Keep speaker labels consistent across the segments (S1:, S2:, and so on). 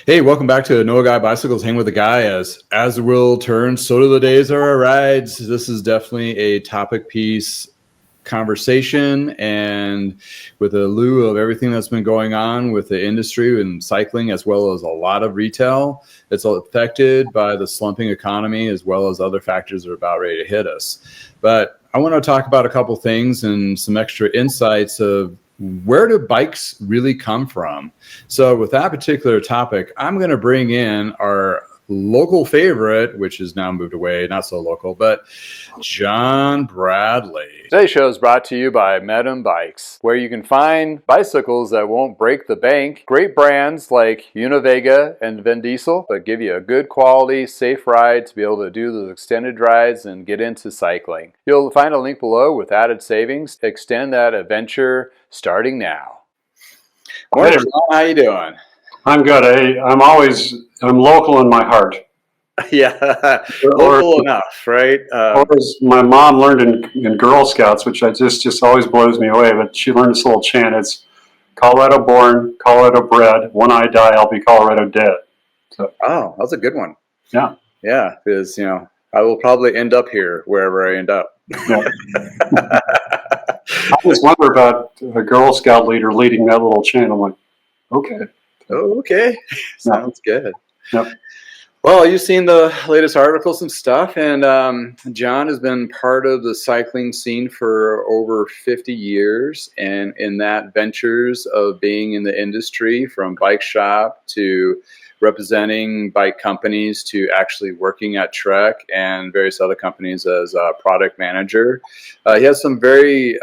S1: Hey, welcome back to No Guy Bicycles. Hang with the guy. As the world turns, so do the days of our rides. This is definitely a topic piece conversation, and with a lieu of everything that's been going on with the industry and cycling, as well as a lot of retail, it's affected by the slumping economy as well as other factors that are about ready to hit us. But I want to talk about a couple things and some extra insights of where do bikes really come from? So with that particular topic, I'm going to bring in our local favorite, which is now moved away, not so local, but John Bradley. Today's show is brought to you by Medem Bikes, where you can find bicycles that won't break the bank. Great brands like Univega and Vin Diesel, but give you a good quality, safe ride to be able to do those extended rides and get into cycling. You'll find a link below with added savings to extend that adventure starting now. Morning, John. How you doing?
S2: I'm good. I'm local in my heart.
S1: Yeah, local enough, right?
S2: Or as my mom learned in Girl Scouts, which I just always blows me away, but she learned this little chant. It's Colorado born, Colorado bred. When I die, I'll be Colorado dead.
S1: So, oh, that's a good one.
S2: Yeah.
S1: Yeah, because, I will probably end up here wherever I end up. Yeah.
S2: I always wonder about a Girl Scout leader leading that little chant. I'm like, okay.
S1: Oh, okay. Sounds good.
S2: Yep.
S1: Well, you've seen the latest articles and stuff, and John has been part of the cycling scene for over 50 years, and in that ventures of being in the industry, from bike shop to representing bike companies to actually working at Trek and various other companies as a product manager. He has some very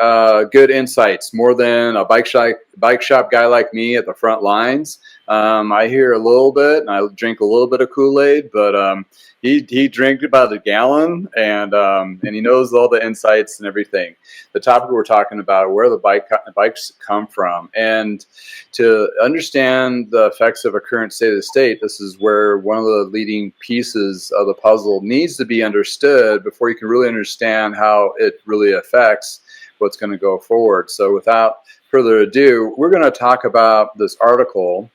S1: good insights, more than a bike shop guy like me at the front lines. I hear a little bit, and I drink a little bit of Kool-Aid, but he drank about a gallon, and he knows all the insights and everything. The topic we're talking about, where the bikes come from, and to understand the effects of a current state of the state, this is where one of the leading pieces of the puzzle needs to be understood before you can really understand how it really affects what's going to go forward. So without further ado, we're going to talk about this article.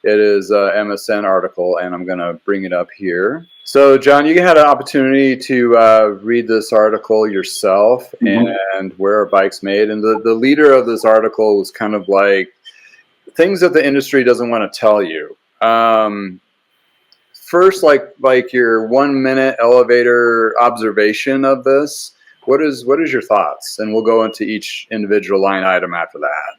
S1: It is an MSN article, and I'm going to bring it up here. So, John, you had an opportunity to read this article yourself, and where are bikes made? And the leader of this article was kind of like things that the industry doesn't want to tell you. First, like your 1 minute elevator observation of this. What is your thoughts? And we'll go into each individual line item after that.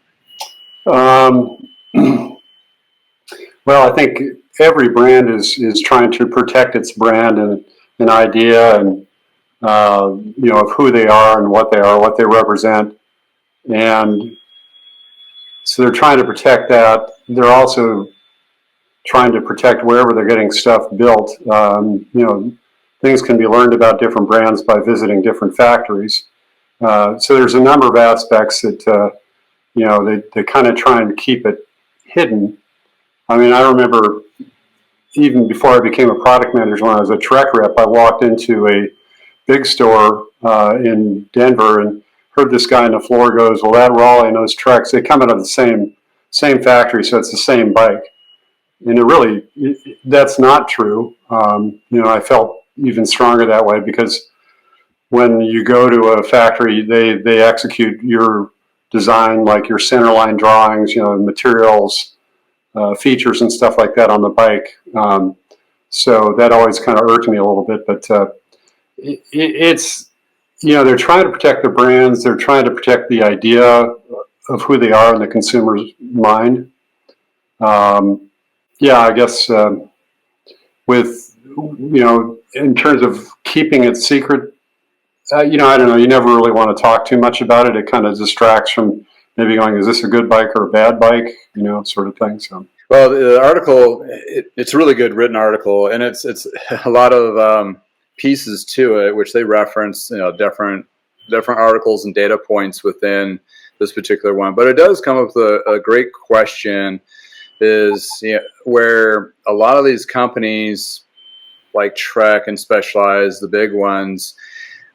S2: Well, I think every brand is trying to protect its brand and an idea and of who they are and what they represent, and so they're trying to protect that. They're also trying to protect wherever they're getting stuff built. Things can be learned about different brands by visiting different factories. So there's a number of aspects that they kind of try and keep it hidden. I mean, I remember even before I became a product manager, when I was a Trek rep, I walked into a big store in Denver and heard this guy on the floor goes, "Well, that Raleigh and those Treks, they come out of the same factory, so it's the same bike." And that's not true. I felt even stronger that way because when you go to a factory, they execute your design, like your centerline drawings, materials, features and stuff like that on the bike. So that always kind of irked me a little bit, but it's, they're trying to protect the brands. They're trying to protect the idea of who they are in the consumer's mind. I guess with, in terms of keeping it secret, I don't know, you never really want to talk too much about it. It kind of distracts from maybe going, is this a good bike or a bad bike, sort of thing. So,
S1: well, the article, it's a really good written article, and it's a lot of pieces to it, which they reference, different articles and data points within this particular one. But it does come up with a great question: is where a lot of these companies like Trek and Specialized, the big ones,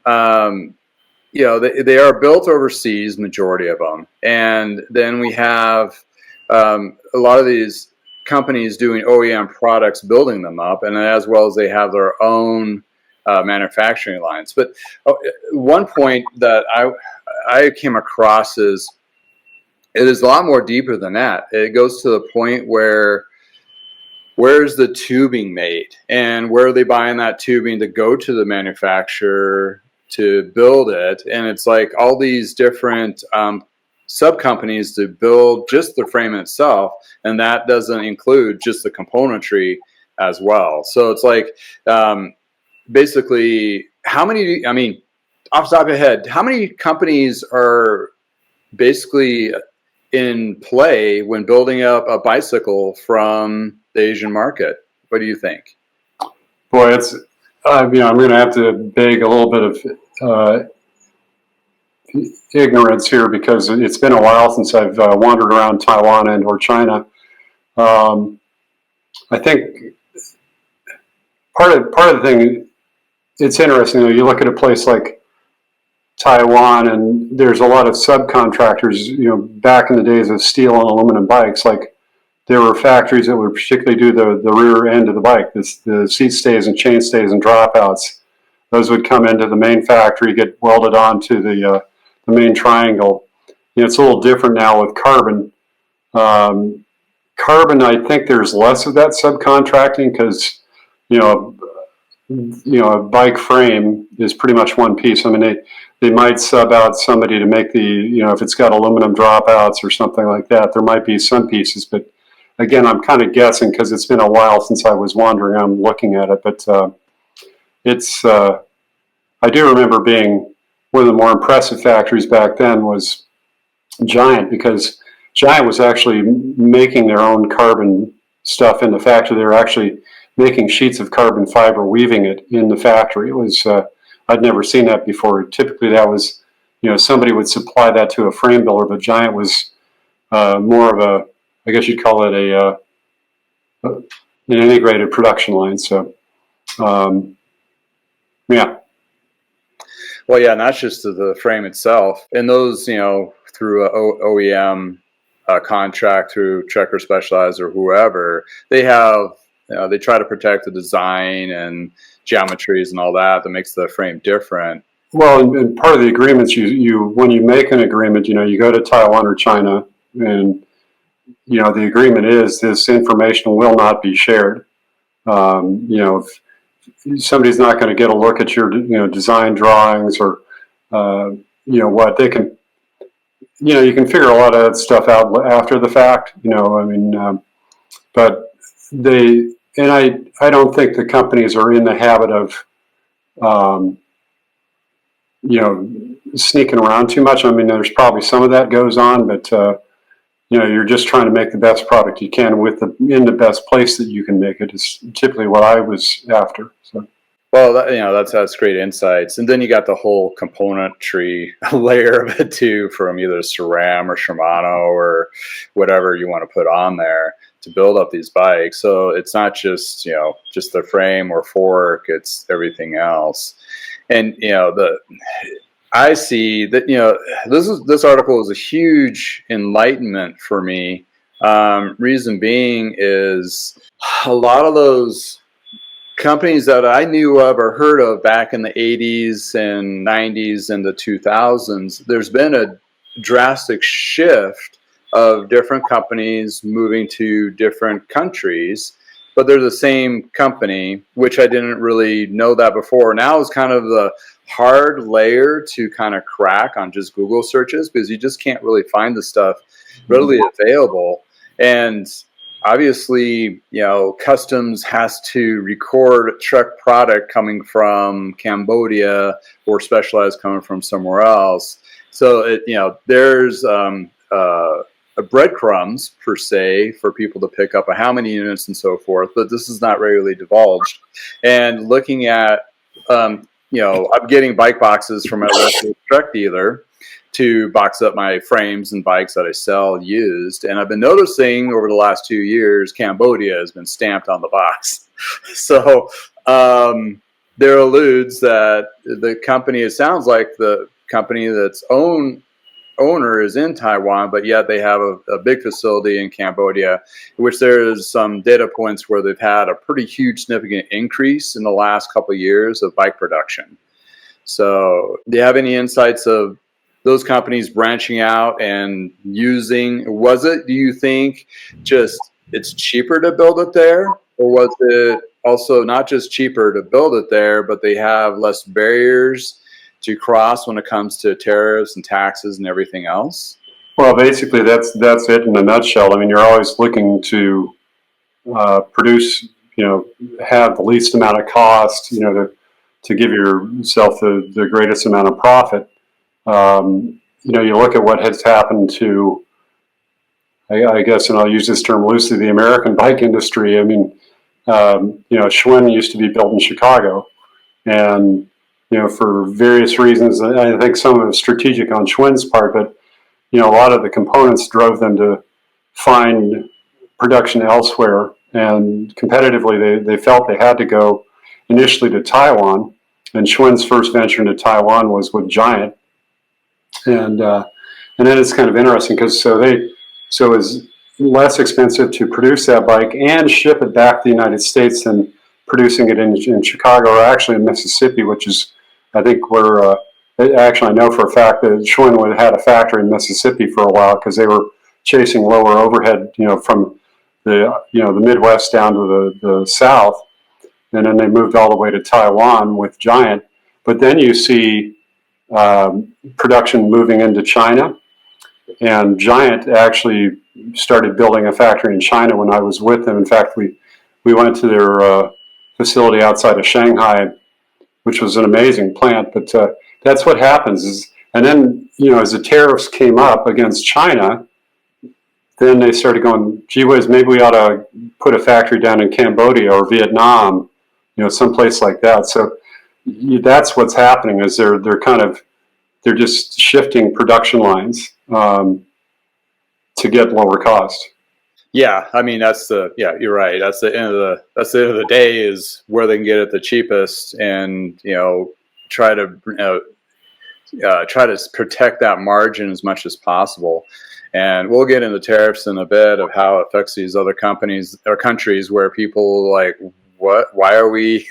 S1: they are built overseas, majority of them. And then we have a lot of these companies doing OEM products building them up, and as well as they have their own manufacturing lines. But one point that I came across is it is a lot more deeper than that. It goes to the point where's the tubing made, and where are they buying that tubing to go to the manufacturer to build it? And it's like all these different sub companies to build just the frame itself, and that doesn't include just the componentry as well. So it's like basically, how many, I mean, off the top of your head, how many companies are basically in play when building up a bicycle from the Asian market? What do you think?
S2: Boy, it's, I'm going to have to beg a little bit of ignorance here, because it's been a while since I've wandered around Taiwan and or China. I think part of the thing, it's interesting. You look at a place like Taiwan, and there's a lot of subcontractors. Back in the days of steel and aluminum bikes, like there were factories that would particularly do the rear end of the bike, the seat stays and chain stays and dropouts. Those would come into the main factory, get welded onto the main triangle. It's a little different now with carbon. Carbon, I think there's less of that subcontracting, because a bike frame is pretty much one piece. I mean, they might sub out somebody to make if it's got aluminum dropouts or something like that, there might be some pieces. But again, I'm kind of guessing, because it's been a while since I was wandering. I'm looking at it, but I do remember being one of the more impressive factories back then was Giant, because Giant was actually making their own carbon stuff in the factory. They were actually making sheets of carbon fiber, weaving it in the factory. It was I'd never seen that before. Typically, that was somebody would supply that to a frame builder, but Giant was more of I guess you'd call it an integrated production line. So, yeah.
S1: Well, yeah, not just to the frame itself, and those, through a OEM contract through Checker Specialized or whoever, they have, they try to protect the design and geometries and all that makes the frame different.
S2: Well, and part of the agreements, you when you make an agreement, you go to Taiwan or China, and the agreement is this information will not be shared. If somebody's not going to get a look at your design drawings, or what they can, you can figure a lot of that stuff out after the fact. But I don't think the companies are in the habit of sneaking around too much. I mean, there's probably some of that goes on, but you're just trying to make the best product you can in the best place that you can make it, is typically what I was after. So.
S1: Well, that's great insights. And then you got the whole componentry layer of it too, from either SRAM or Shimano or whatever you want to put on there to build up these bikes. So it's not just the frame or fork; it's everything else. And I see that this article is a huge enlightenment for me. Reason being is a lot of those companies that I knew of or heard of back in the 80s and 90s and the 2000s, there's been a drastic shift of different companies moving to different countries, but they're the same company, which I didn't really know that before. Now is kind of the hard layer to kind of crack on just Google searches, because you just can't really find the stuff readily available. And obviously, customs has to record truck product coming from Cambodia or Specialized coming from somewhere else. So there's a breadcrumbs per se for people to pick up how many units and so forth, but this is not regularly divulged. And looking at, I'm getting bike boxes from a local truck dealer to box up my frames and bikes that I sell used. And I've been noticing over the last 2 years, Cambodia has been stamped on the box. So there alludes that the company, it sounds like the company that's owned owner is in Taiwan, but yet they have a big facility in Cambodia, in which there's some data points where they've had a pretty huge, significant increase in the last couple of years of bike production. So do you have any insights of those companies branching out and using, do you think just it's cheaper to build it there? Or was it also not just cheaper to build it there, but they have less barriers to cross when it comes to tariffs and taxes and everything else?
S2: Well, basically, that's it in a nutshell. I mean, you're always looking to produce, have the least amount of cost, to give yourself the greatest amount of profit. You look at what has happened to, I guess, and I'll use this term loosely, the American bike industry. I mean, Schwinn used to be built in Chicago, and for various reasons, I think some of it strategic on Schwinn's part, but a lot of the components drove them to find production elsewhere, and competitively, they felt they had to go initially to Taiwan, and Schwinn's first venture into Taiwan was with Giant, and then it's kind of interesting because so it's less expensive to produce that bike and ship it back to the United States than producing it in Chicago or actually in Mississippi, which is, I think, where actually I know for a fact that Schwinn had a factory in Mississippi for a while because they were chasing lower overhead, from the Midwest down to the South, and then they moved all the way to Taiwan with Giant. But then you see production moving into China, and Giant actually started building a factory in China when I was with them. In fact, we went to their facility outside of Shanghai, which was an amazing plant. But that's what happens. And then, as the tariffs came up against China, then they started going, gee whiz, maybe we ought to put a factory down in Cambodia or Vietnam, someplace like that. So that's what's happening is they're just shifting production lines to get lower cost.
S1: Yeah, I mean you're right. That's the end of the day is where they can get it the cheapest, and try to protect that margin as much as possible. And we'll get into tariffs in a bit of how it affects these other companies or countries where people like, what? Why are we?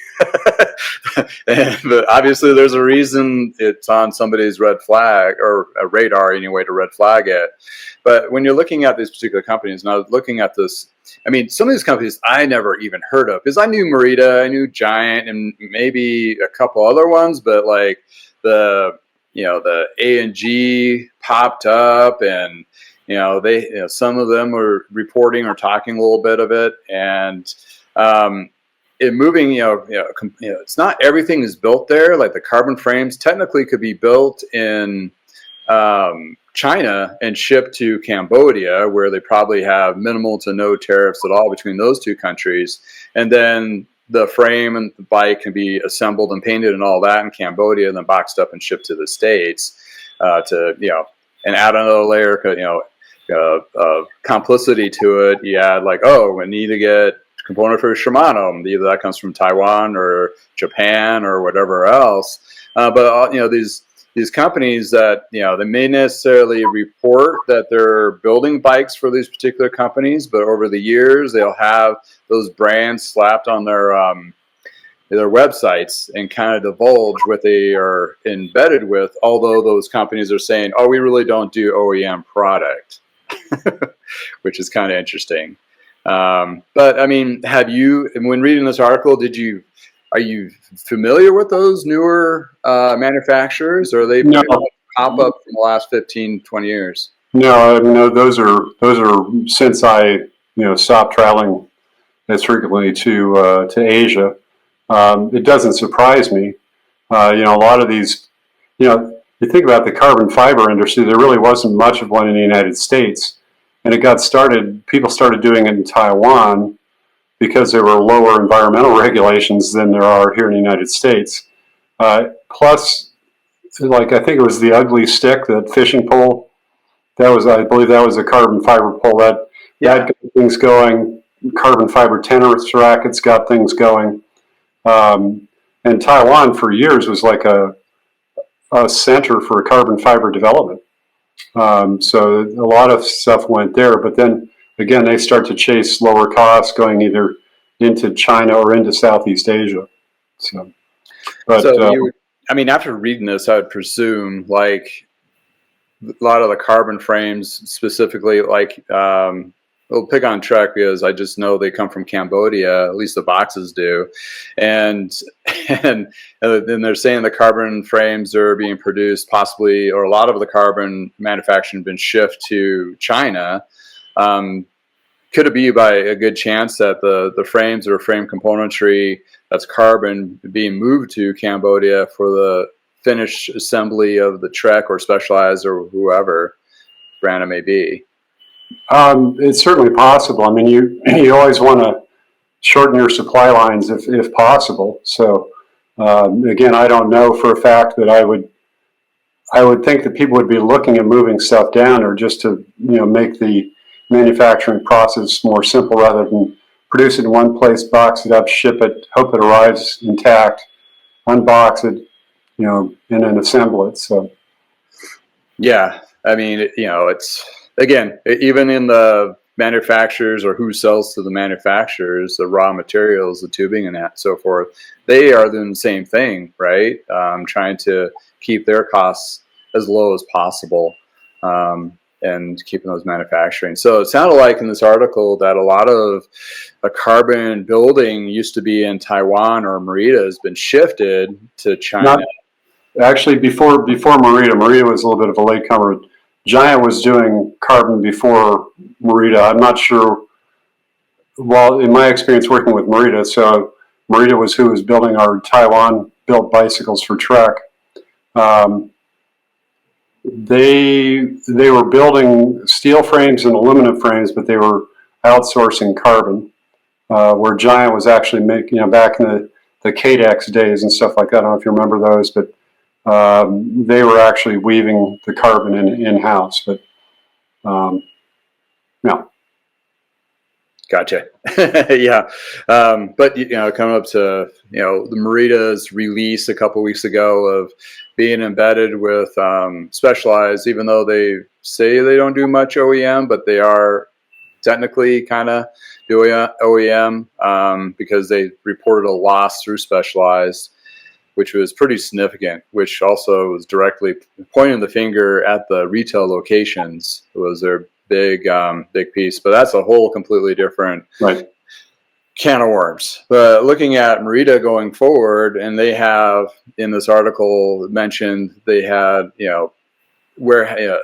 S1: But obviously, there's a reason it's on somebody's red flag or a radar anyway to red flag it. But when you're looking at these particular companies, and I was looking at this, I mean, some of these companies I never even heard of because I knew Merida, I knew Giant, and maybe a couple other ones, but like the A&G popped up, and some of them were reporting or talking a little bit of it, and it moving, it's not everything is built there. Like the carbon frames technically could be built in China and shipped to Cambodia, where they probably have minimal to no tariffs at all between those two countries. And then the frame and the bike can be assembled and painted and all that in Cambodia, and then boxed up and shipped to the States and add another layer, of complicity to it. You add like, we need to get component for Shimano. Either that comes from Taiwan or Japan or whatever else. But these companies that they may necessarily report that they're building bikes for these particular companies, but over the years they'll have those brands slapped on their websites and kind of divulge what they are embedded with. Although those companies are saying, "Oh, we really don't do OEM product," which is kind of interesting. But I mean, when reading this article, are you familiar with those newer manufacturers, or are they pop up in the last 15, 20 years?
S2: No, those are since I stopped traveling as frequently to Asia. It doesn't surprise me. A lot of these, you think about the carbon fiber industry. There really wasn't much of one in the United States, and people started doing it in Taiwan because there were lower environmental regulations than there are here in the United States. Plus, like I think it was the ugly stick, that fishing pole. I believe that was a carbon fiber pole that got things going. Carbon fiber tennis rackets got things going. And Taiwan for years was like a center for carbon fiber development. So a lot of stuff went there, but then again, they start to chase lower costs going either into China or into Southeast Asia. So, but
S1: So I mean, after reading this, I would presume like a lot of the carbon frames, specifically, like we'll pick on Trek because I just know they come from Cambodia. At least the boxes do, and and then they're saying the carbon frames are being produced possibly, or a lot of the carbon manufacturing been shipped to China. Could it be by a good chance that the frames or frame componentry that's carbon being moved to Cambodia for the finished assembly of the Trek or Specialized or whoever brand it may be?
S2: it's certainly possible. I mean, you always want to shorten your supply lines if possible. So again, I don't know for a fact that I would think that people would be looking at moving stuff down, or just to make the manufacturing process more simple rather than produce it in one place, box it up, ship it, hope it arrives intact, unbox it, and then assemble it. So
S1: Yeah, I mean, it's again, even in the manufacturers or who sells to the manufacturers, the raw materials, the tubing, and that so forth, they are doing the same thing, right? Trying to keep their costs as low as possible, and keeping those manufacturing. So it sounded like in this article that a lot of the carbon building used to be in Taiwan or Merida has been shifted to China.
S2: not actually before Merida was a little bit of a latecomer. Giant was doing carbon before Merida. I'm not sure. Well, in my experience working with Merida, so Merida was who was building our Taiwan built bicycles for Trek. Um, they were building steel frames and aluminum frames, but they were outsourcing carbon. Where Giant was actually making, back in the KDEX days and stuff like that. I don't know if you remember those, but they were actually weaving the carbon in house. But no.
S1: Gotcha. Yeah. But coming up to, the Merida's release a couple weeks ago of being embedded with Specialized, even though they say they don't do much OEM, but they are technically kind of doing OEM, because they reported a loss through Specialized, which was pretty significant, which also was directly pointing the finger at the retail locations. It was their big piece, but that's a whole completely different
S2: Right.
S1: can of worms. But looking at Merida going forward, and they have in this article mentioned they had where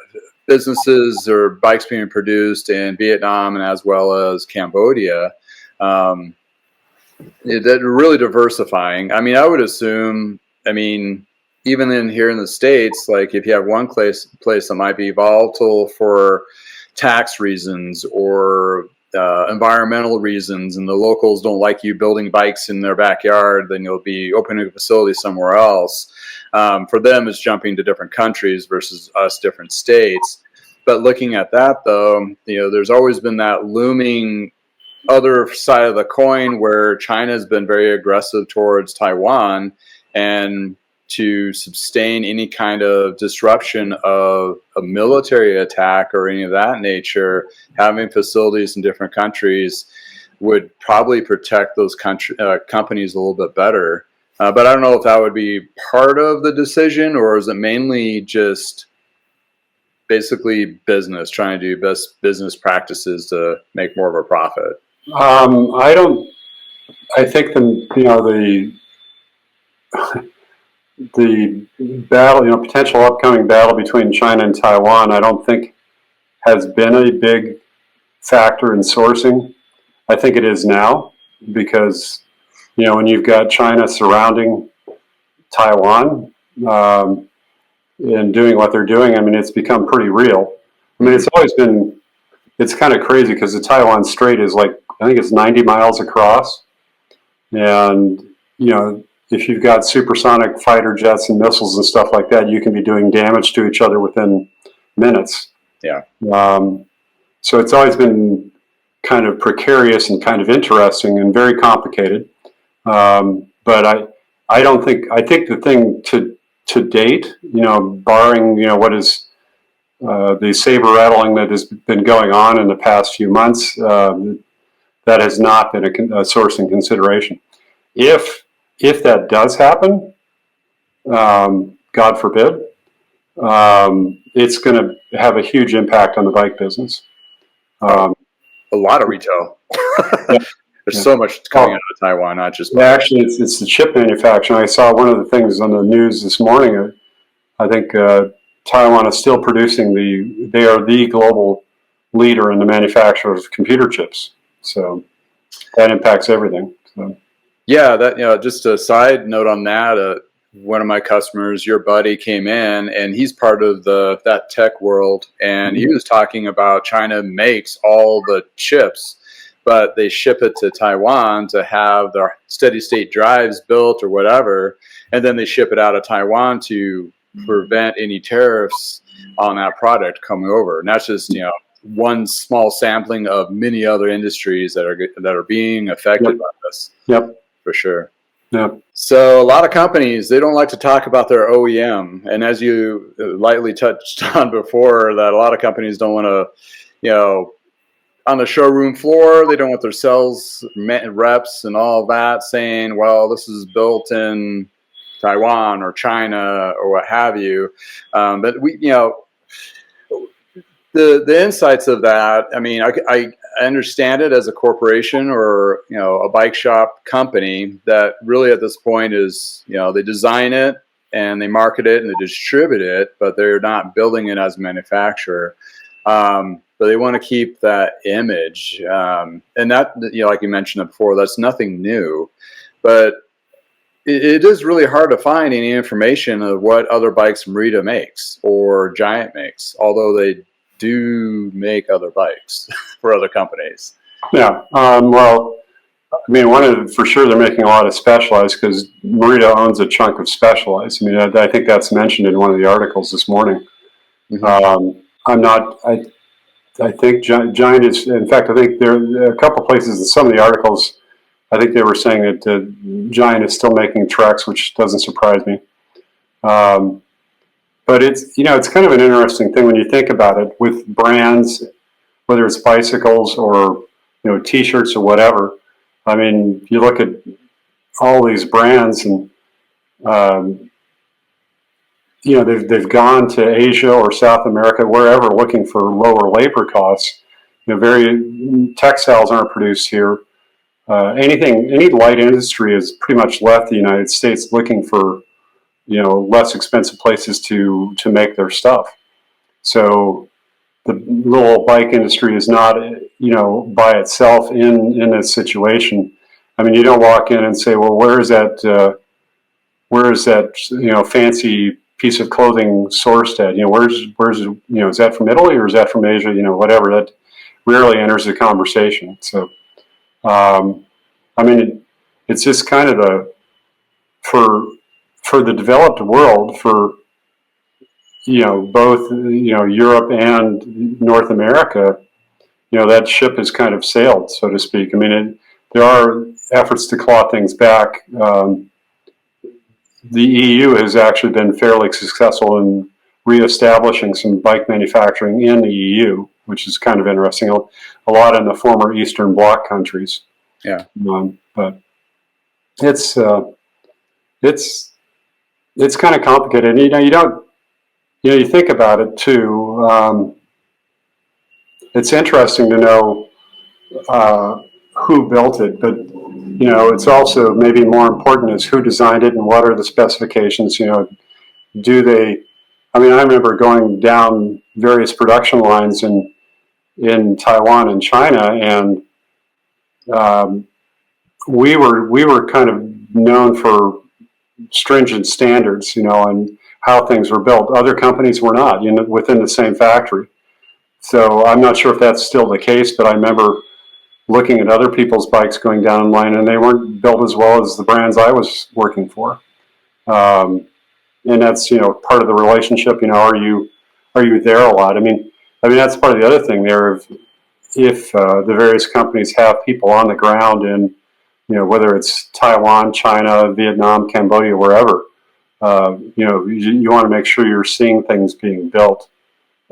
S1: businesses or bikes being produced in Vietnam and as well as Cambodia. They're really diversifying. I mean, I would assume. I mean, even here in the States, like if you have one place that might be volatile for tax reasons or environmental reasons, and the locals don't like you building bikes in their backyard, then you'll be opening a facility somewhere else. For them, it's jumping to different countries versus us different states. But looking at that, though, there's always been that looming other side of the coin where China has been very aggressive towards Taiwan, and to sustain any kind of disruption of a military attack or any of that nature, having facilities in different countries would probably protect those companies a little bit better. But I don't know if that would be part of the decision, or is it mainly just basically business, trying to do best business practices to make more of a profit?
S2: I don't. I think the battle, potential upcoming battle between China and Taiwan, I don't think has been a big factor in sourcing. I think it is now because, when you've got China surrounding Taiwan and doing what they're doing, I mean, it's become pretty real. I mean, it's kind of crazy because the Taiwan Strait is I think it's 90 miles across. And, if you've got supersonic fighter jets and missiles and stuff like that, you can be doing damage to each other within minutes.
S1: Yeah.
S2: So it's always been kind of precarious and kind of interesting and very complicated. But I think the thing to date, barring, what is the saber rattling that has been going on in the past few months, that has not been a sourcing consideration. If that does happen, God forbid, it's going to have a huge impact on the bike business.
S1: A lot of retail.
S2: Yeah,
S1: There's
S2: yeah.
S1: so much coming out of Taiwan, not just
S2: bikes. Actually, it's the chip manufacturing. I saw one of the things on the news this morning. I think Taiwan is still producing they are the global leader in the manufacture of computer chips. So that impacts everything. So.
S1: Yeah, just a side note on that. One of my customers, your buddy, came in, and he's part of that tech world, and he was talking about China makes all the chips, but they ship it to Taiwan to have their steady state drives built or whatever, and then they ship it out of Taiwan to prevent any tariffs on that product coming over. And that's just one small sampling of many other industries that are being affected by this.
S2: Yep.
S1: For sure.
S2: Yep.
S1: So a lot of companies, they don't like to talk about their OEM. And as you lightly touched on before, that a lot of companies don't want to, on the showroom floor, they don't want their sales reps and all of that saying, well, this is built in Taiwan or China or what have you. But the insights of that, I mean, I understand it as a corporation or a bike shop company that really at this point is they design it and they market it and they distribute it, but they're not building it as a manufacturer. But they want to keep that image, and that like you mentioned before, that's nothing new, but it is really hard to find any information of what other bikes Merida makes or Giant makes, although they do make other bikes for other companies.
S2: Yeah. Well, I mean, for sure they're making a lot of Specialized because Merida owns a chunk of Specialized. I mean, I think that's mentioned in one of the articles this morning. Mm-hmm. I think Giant is, in fact, I think there are a couple places in some of the articles, I think they were saying that Giant is still making Treks, which doesn't surprise me. But it's kind of an interesting thing when you think about it with brands, whether it's bicycles or T-shirts or whatever. I mean, you look at all these brands, and they've gone to Asia or South America, wherever, looking for lower labor costs. Textiles aren't produced here. Any light industry has pretty much left the United States, looking for less expensive places to make their stuff. So the little bike industry is not, by itself in this situation. I mean, you don't walk in and say, well, where is that fancy piece of clothing sourced at? Where's is that from Italy or is that from Asia? Whatever. That rarely enters the conversation. So, I mean, it's just kind of for the developed world, for both Europe and North America, that ship has kind of sailed, so to speak. I mean, there are efforts to claw things back. The EU has actually been fairly successful in reestablishing some bike manufacturing in the EU, which is kind of interesting. A lot in the former Eastern Bloc countries.
S1: Yeah,
S2: but it's kind of complicated. You think about it too. It's interesting to know who built it, but it's also maybe more important is who designed it and what are the specifications. Do they? I mean, I remember going down various production lines in Taiwan and China, and we were kind of known for stringent standards, and how things were built. Other companies were not, within the same factory. So I'm not sure if that's still the case, but I remember looking at other people's bikes going down the line, and they weren't built as well as the brands I was working for. And that's part of the relationship. Are you there a lot? I mean that's part of the other thing there. If the various companies have people on the ground in whether it's Taiwan, China, Vietnam, Cambodia, wherever, you want to make sure you're seeing things being built.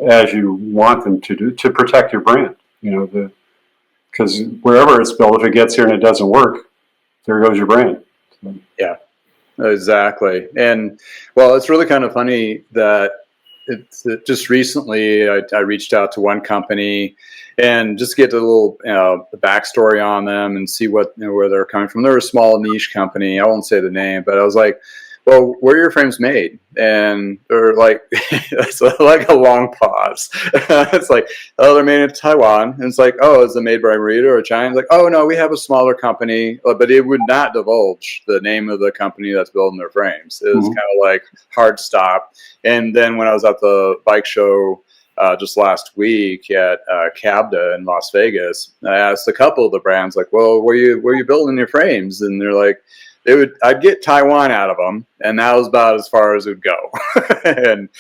S2: as you want them to do to protect your brand. Because wherever it's built, if it gets here and it doesn't work, there goes your brand.
S1: Yeah, exactly. And well, it's really kind of funny that just recently I reached out to one company and just get a little the backstory on them and see what where they're coming from. They're a small niche company. I won't say the name, but I was like, well, where are your frames made? And they're like, it's like a long pause. It's like, oh, they're made in Taiwan. And it's like, oh, is it made by Merida or China? It's like, oh, no, we have a smaller company, but it would not divulge the name of the company that's building their frames. It was kind of like hard stop. And then when I was at the bike show just last week at CABDA in Las Vegas, I asked a couple of the brands, like, well, where you building your frames? And they're like, I'd get Taiwan out of them, and that was about as far as it would go. And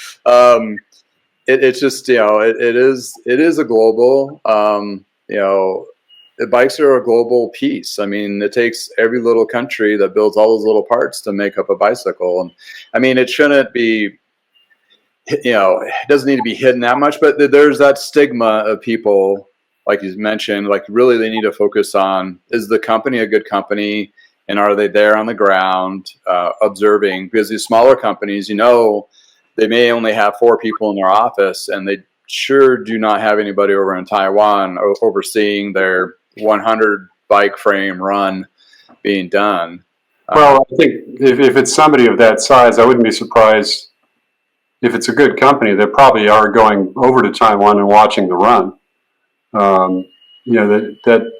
S1: it's just, it is a global, the bikes are a global piece. I mean, it takes every little country that builds all those little parts to make up a bicycle. And I mean, it shouldn't be, it doesn't need to be hidden that much, but there's that stigma of people, like you mentioned, like really they need to focus on, is the company a good company? And are they there on the ground observing? Because these smaller companies, they may only have 4 people in their office, and they sure do not have anybody over in Taiwan overseeing their 100 bike frame run being done.
S2: Well, I think if it's somebody of that size, I wouldn't be surprised if it's a good company. They probably are going over to Taiwan and watching the run. That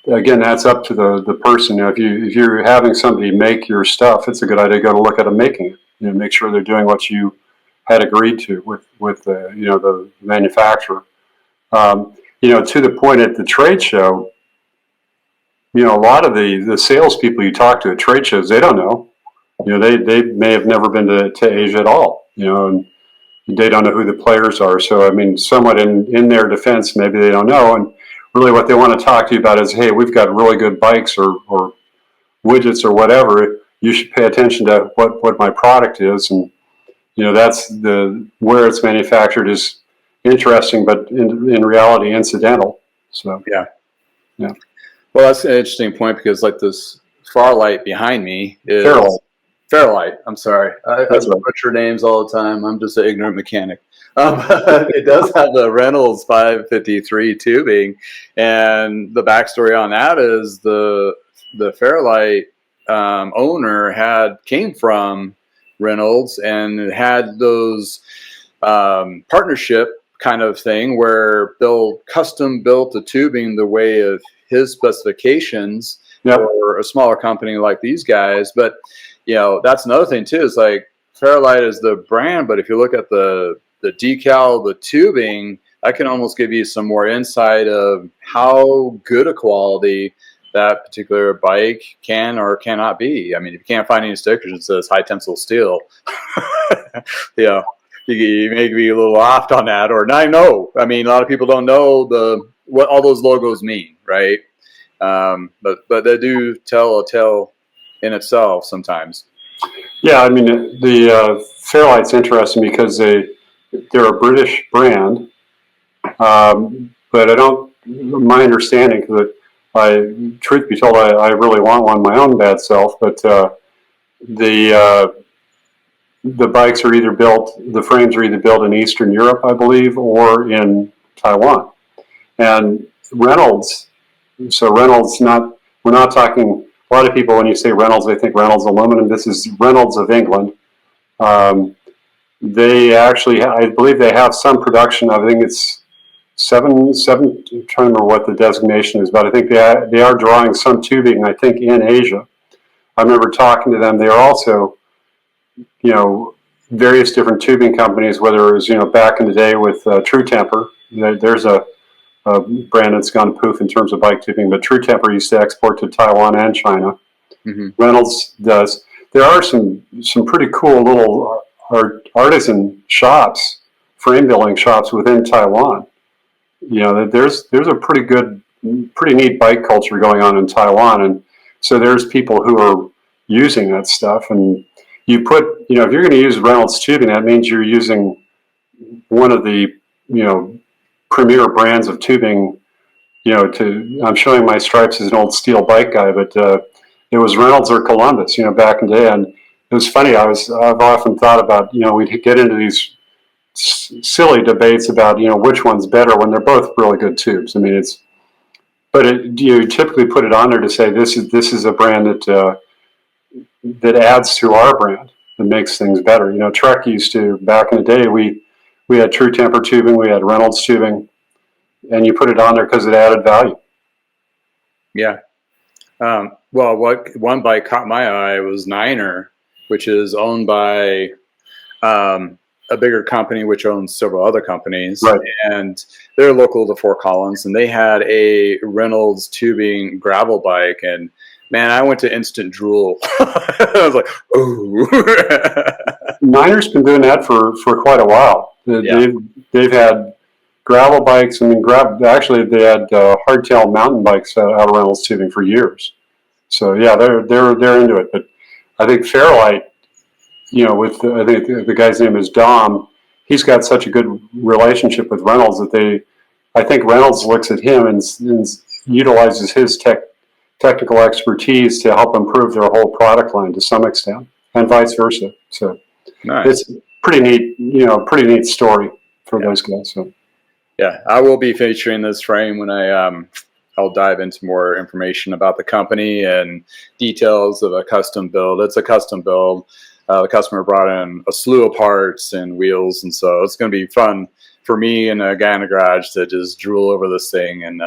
S2: again, that's up to the person. If you're having somebody make your stuff, it's a good idea to go to look at them making it. Make sure they're doing what you had agreed to with the manufacturer. To the point at the trade show, a lot of the salespeople you talk to at trade shows, they don't know. They may have never been to Asia at all. And they don't know who the players are. So I mean, somewhat in their defense, maybe they don't know. And really what they want to talk to you about is, hey, we've got really good bikes or widgets or whatever. You should pay attention to what my product is. And, that's where it's manufactured is interesting, but in reality, incidental. So,
S1: yeah. Well, that's an interesting point because like this Fairlight behind me is Fairlight. I'm sorry. I butcher names all the time. I'm just an ignorant mechanic. It does have the Reynolds 553 tubing, and the backstory on that is the Fairlight owner came from Reynolds and had those partnership kind of thing where they'll custom built the tubing the way of his specifications for a smaller company like these guys. But that's another thing too. Is like Fairlight is the brand, but if you look at the decal, the tubing, that can almost give you some more insight of how good a quality that particular bike can or cannot be. I mean, if you can't find any stickers that says high tensile steel, you may be a little off on that. Or I know. I mean, a lot of people don't know what all those logos mean, right? But they do tell a tale in itself sometimes.
S2: Yeah, I mean, the Fairlight's interesting because they're a British brand, but I don't. My understanding, because truth be told, I really want one my own bad self, but the bikes are either built, the frames are either built in Eastern Europe, I believe, or in Taiwan. And Reynolds, we're not talking, a lot of people when you say Reynolds, they think Reynolds aluminum. This is Reynolds of England. They actually, I believe they have some production. I think it's seven, I'm trying to remember what the designation is, but I think they are drawing some tubing, I think, in Asia. I remember talking to them. They are also, various different tubing companies, whether it was, back in the day with True Temper. There's a brand that's gone poof in terms of bike tubing, but True Temper used to export to Taiwan and China. Mm-hmm. Reynolds does. There are some pretty cool little artisan shops, frame building shops within Taiwan. There's a pretty neat bike culture going on in Taiwan, and so there's people who are using that stuff. And you put, if you're going to use Reynolds tubing, that means you're using one of the premier brands of tubing. I'm showing my stripes as an old steel bike guy, but it was Reynolds or Columbus, back in the day. And it was funny. I've often thought about, we'd get into these silly debates about, which one's better when they're both really good tubes. I mean, you typically put it on there to say this is a brand that adds to our brand and makes things better. Trek used to, back in the day, we had True Temper tubing, we had Reynolds tubing, and you put it on there because it added value.
S1: Yeah. Well, what one bike caught my eye was Niner, which is owned by a bigger company which owns several other companies,
S2: right.
S1: And they're local to Fort Collins, and they had a Reynolds tubing gravel bike, and man, I went to instant drool. I was like, ooh.
S2: Niner's been doing that for quite a while.
S1: Yeah.
S2: They've had gravel bikes. I mean, actually they had hardtail mountain bikes out of Reynolds tubing for years. So yeah, they're into it. But I think Fairlight, I think the guy's name is Dom. He's got such a good relationship with Reynolds that I think Reynolds looks at him and utilizes his technical expertise to help improve their whole product line to some extent, and vice versa. So
S1: nice.
S2: It's pretty neat story for those guys. So
S1: yeah, I will be featuring this frame when I'll dive into more information about the company and details of a custom build. It's a custom build. The customer brought in a slew of parts and wheels, and so it's going to be fun for me and a guy in the garage to just drool over this thing and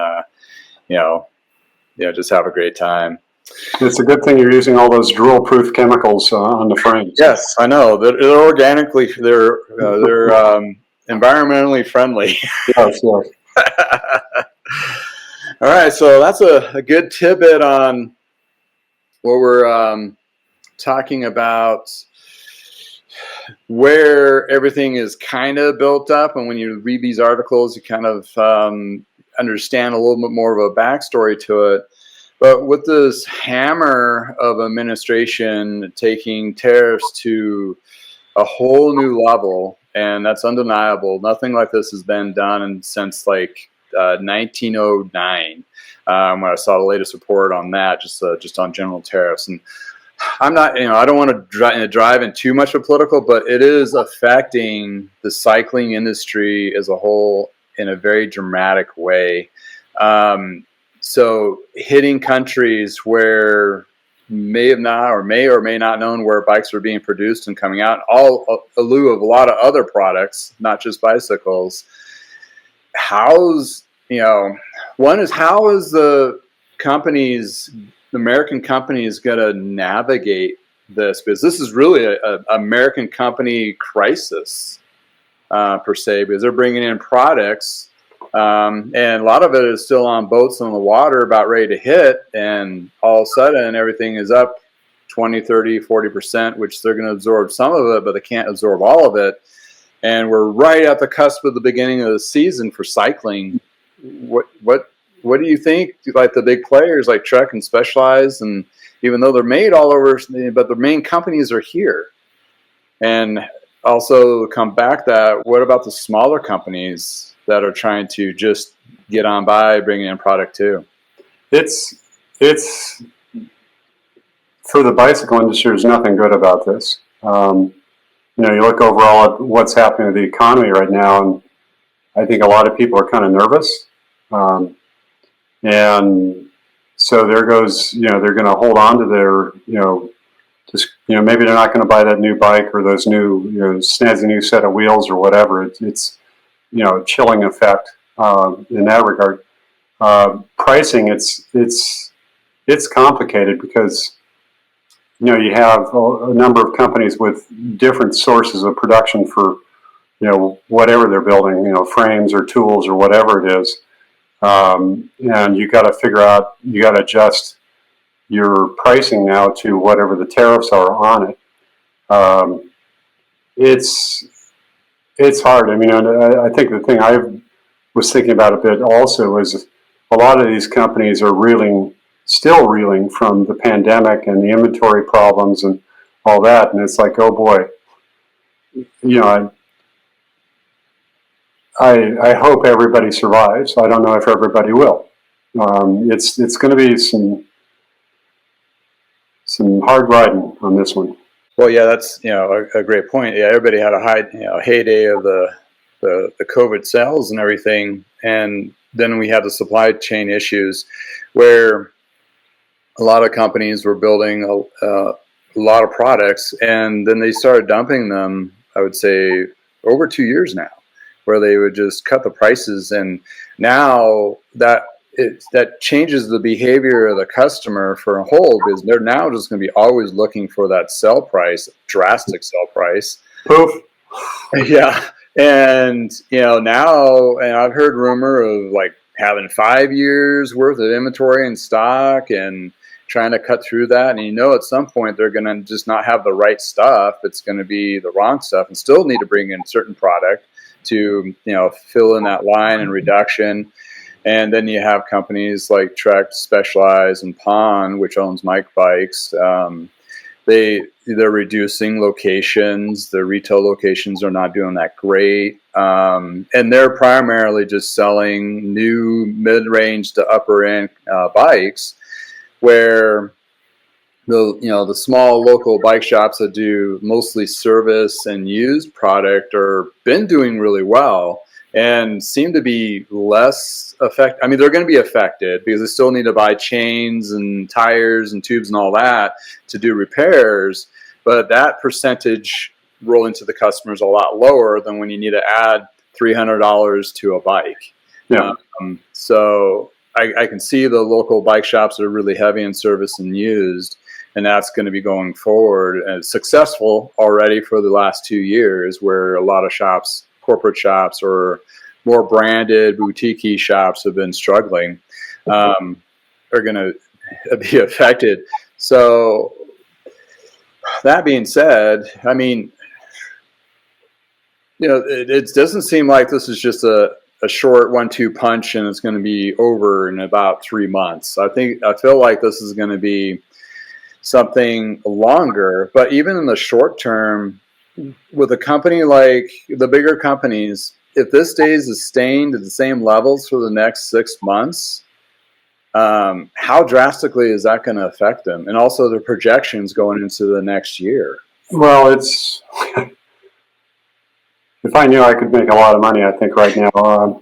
S1: just have a great time.
S2: It's a good thing you're using all those drool-proof chemicals on the frames.
S1: Yes, I know. They're organically, they're environmentally friendly.
S2: Yes, yes.
S1: All right, so that's a good tidbit on what we're talking about, where everything is kind of built up. And when you read these articles, you kind of understand a little bit more of a backstory to it. But with this hammer of administration taking tariffs to a whole new level, and that's undeniable. Nothing like this has been done since like 1909. When I saw the latest report on that, just on general tariffs. And I'm not, I don't want to drive in too much of political, but it is affecting the cycling industry as a whole in a very dramatic way. So hitting countries where may have not or may not known where bikes were being produced and coming out, all a lieu of a lot of other products, not just bicycles. How is the American companies going to navigate this? Because this is really an American company crisis per se, because they're bringing in products. And a lot of it is still on boats on the water about ready to hit, and all of a sudden everything is up 20, 30, 40%, which they're going to absorb some of it, but they can't absorb all of it. And we're right at the cusp of the beginning of the season for cycling. What do you think, like the big players like Trek and Specialized, and even though they're made all over, but the main companies are here? And also come back that, what about the smaller companies that are trying to just get on by bringing in product too?
S2: It's for the bicycle industry, there's nothing good about this. You look overall at what's happening with the economy right now, and I think a lot of people are kind of nervous. And so there goes, they're going to hold on to their, maybe they're not going to buy that new bike or those new, snazzy new set of wheels or whatever. It's a chilling effect in that regard. Pricing, it's complicated because you have a number of companies with different sources of production for whatever they're building, frames or tools or whatever it is, and you got to figure out, you got to adjust your pricing now to whatever the tariffs are on it. It's hard. I mean, I think the thing I was thinking about a bit also is a lot of these companies are still reeling from the pandemic and the inventory problems and all that. And it's like, oh boy, I hope everybody survives. I don't know if everybody will. It's going to be some hard riding on this one.
S1: Well, yeah, that's a great point. Yeah, everybody had a heyday of the COVID sales and everything, and then we had the supply chain issues, where a lot of companies were building a lot of products, and then they started dumping them. I would say over 2 years now, where they would just cut the prices, and now that changes the behavior of the customer for a whole, because they're now just going to be always looking for that sell price, drastic sell price.
S2: Poof.
S1: Yeah, and now, and I've heard rumor of like having 5 years worth of inventory in stock and trying to cut through that. And at some point they're going to just not have the right stuff. It's going to be the wrong stuff, and still need to bring in certain product to fill in that line and reduction. And then you have companies like Trek, Specialized, and Pond, which owns Mike Bikes. They're reducing locations. Their retail locations are not doing that great, and they're primarily just selling new mid-range to upper-end bikes, where the small local bike shops that do mostly service and used product are been doing really well and seem to be less affected. I mean, they're going to be affected because they still need to buy chains and tires and tubes and all that to do repairs, but that percentage rolling to the customer is a lot lower than when you need to add $300 to a bike.
S2: Yeah.
S1: So I can see the local bike shops are really heavy in service and used, and that's going to be going forward, and successful already for the last 2 years, where a lot of shops, corporate shops or more branded boutique shops, have been struggling, are going to be affected. So that being said, I mean, it doesn't seem like this is just a short 1-2 punch and it's going to be over in about 3 months. I feel like this is going to be something longer, but even in the short term, with a company like the bigger companies, if this stays sustained at the same levels for the next 6 months, how drastically is that going to affect them? And also their projections going into the next year.
S2: Well, it's if I knew I could make a lot of money, I think right now, a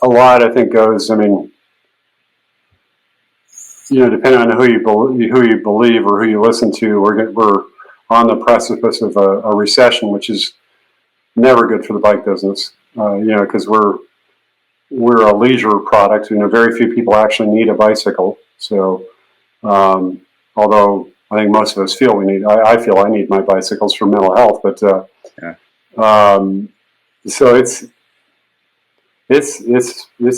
S2: lot I think goes. I mean, depending on who you believe or who you listen to, we're on the precipice of a recession, which is never good for the bike business. Because we're a leisure product. Very few people actually need a bicycle. So, although I think most of us feel I feel I need my bicycles for mental health, but
S1: Yeah.
S2: so it's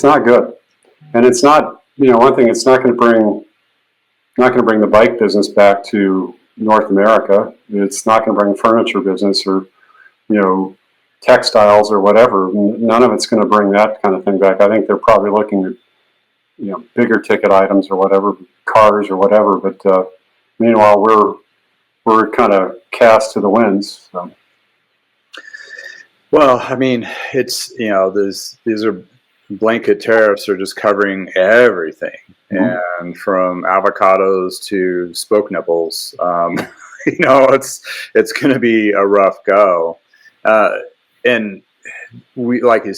S2: not good, and it's not. One thing, it's not going to bring the bike business back to North America. It's not going to bring furniture business or textiles or whatever. None of it's going to bring that kind of thing back. I think they're probably looking at bigger ticket items or whatever, cars or whatever. But meanwhile, we're kind of cast to the winds. So.
S1: Well, I mean, it's these are blanket tariffs are just covering everything, and from avocados to spoke nipples. It's going to be a rough go, and we like you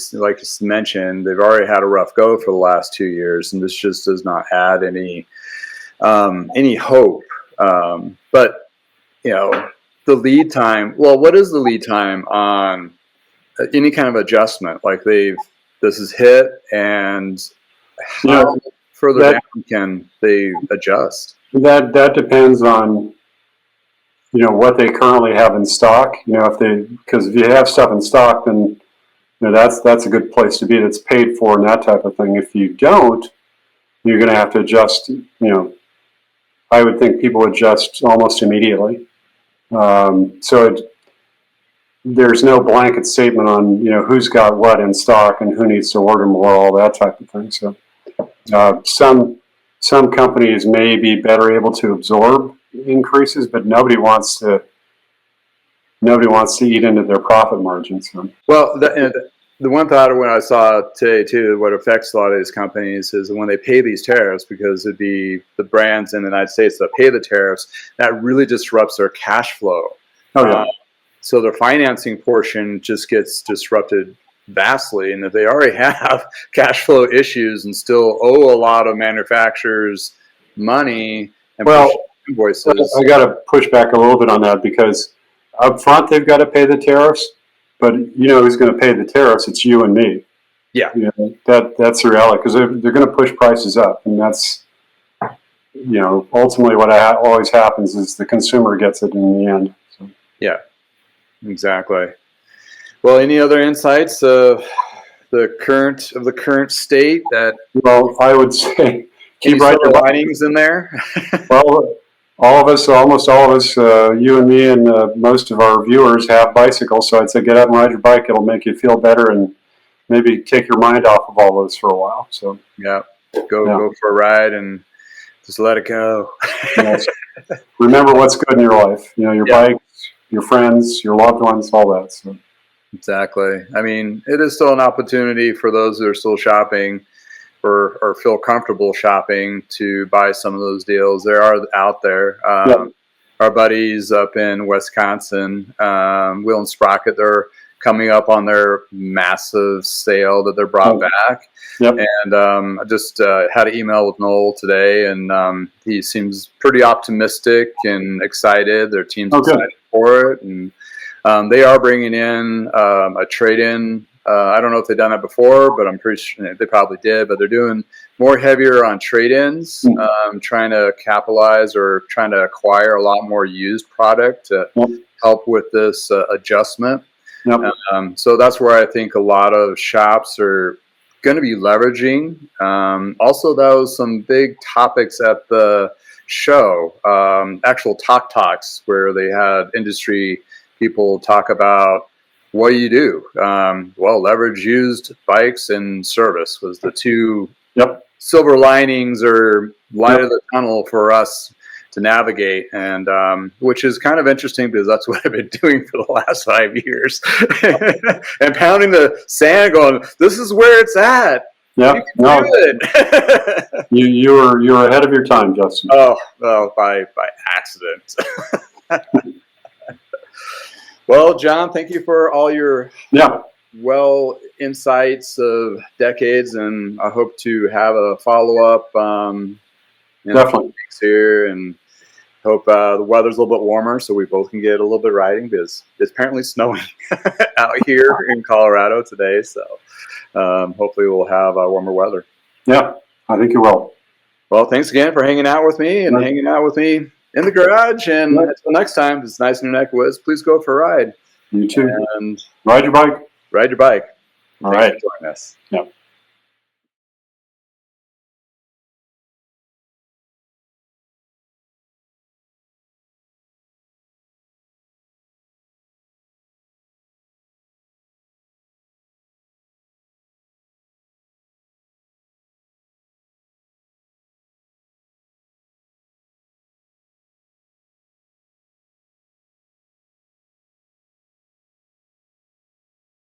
S1: mentioned, they've already had a rough go for the last 2 years, and this just does not add any hope. But the lead time. Well, what is the lead time on any kind of adjustment? Like this is hit, and how further down can they adjust? That
S2: depends on what they currently have in stock. Because if you have stuff in stock, then that's a good place to be. That's paid for and that type of thing. If you don't, you're going to have to adjust. I would think people adjust almost immediately. There's no blanket statement on who's got what in stock and who needs to order more, all that type of thing. So some companies may be better able to absorb increases, but nobody wants to nobody wants to eat into their profit margins. So.
S1: Well, the one thought when I saw today too, what affects a lot of these companies is when they pay these tariffs, because it'd be the brands in the United States that pay the tariffs, that really disrupts their cash flow.
S2: Oh, yeah.
S1: So their financing portion just gets disrupted vastly. And if they already have cash flow issues and still owe a lot of manufacturers money and invoices.
S2: I got to push back a little bit on that, because up front they've got to pay the tariffs, but you know who's going to pay the tariffs? It's you and me.
S1: Yeah.
S2: You know, that's the reality, because they're going to push prices up, and that's, you know, ultimately what always happens is the consumer gets it in the end. So.
S1: Yeah, exactly. Well, any other insights of the current state that?
S2: Well, I would say
S1: keep right the linings in there.
S2: Well, all of us, almost all of us, you and me and most of our viewers have bicycles, so I'd say get out and ride your bike. It'll make you feel better and maybe take your mind off of all those for a while. So
S1: yeah, go for a ride and just let it go.
S2: Yes. Remember what's good in your life. You know, your bike, your friends, your loved ones, all that. So.
S1: Exactly. I mean, it is still an opportunity for those who are still shopping or feel comfortable shopping to buy some of those deals. They are out there. Our buddies up in Wisconsin, Will and Sprocket, they're coming up on their massive sale that they're brought back.
S2: Yep.
S1: And I just had an email with Noel today, and he seems pretty optimistic and excited. Their team's excited for it. And they are bringing in a trade-in. I don't know if they've done that before, but I'm pretty sure they probably did. But they're doing more heavier on trade-ins, trying to capitalize or trying to acquire a lot more used product to help with this adjustment. So that's where I think a lot of shops are going to be leveraging. Also, that was some big topics at the show, actual talks where they had industry people talk about what do you do? Well, leverage used bikes and service was the two silver linings or light of the tunnel for us to navigate, and which is kind of interesting because that's what I've been doing for the last 5 years and pounding the sand going, this is where it's at.
S2: Yeah, no, you were ahead of your time, Justin.
S1: Oh, by accident. Well, John, thank you for all your insights of decades, and I hope to have a follow-up in a few weeks here, and hope the weather's a little bit warmer so we both can get a little bit riding, because it's apparently snowing out here in Colorado today, so hopefully we'll have warmer weather.
S2: Yeah, I think you will.
S1: Well, thanks again for hanging out with me and hanging out with me in the garage. And until next time, if it's nice in your neck of woods, please go for a ride.
S2: You too.
S1: And
S2: ride your bike.
S1: Ride your bike.
S2: All
S1: Thanks
S2: right.
S1: for joining us.
S2: Yeah.